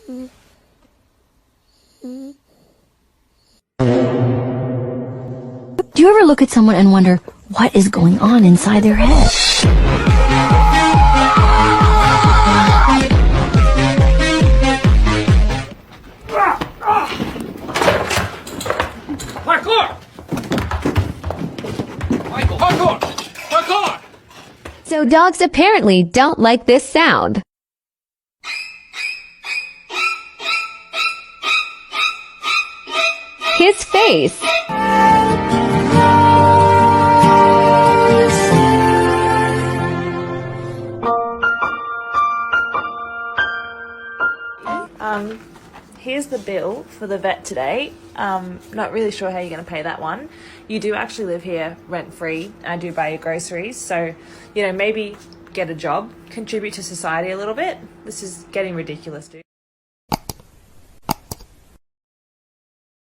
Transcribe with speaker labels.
Speaker 1: Do you ever look at someone and wonder what is going on inside their head?
Speaker 2: Parkour! Michael, parkour! Parkour!
Speaker 3: So dogs apparently don't like this sound. His face.
Speaker 4: Here's the bill for the vet today. Not really sure how you're going to pay that one. You do actually live here rent-free. I do buy your groceries. So, maybe get a job, contribute to society a little bit. This is getting ridiculous, dude.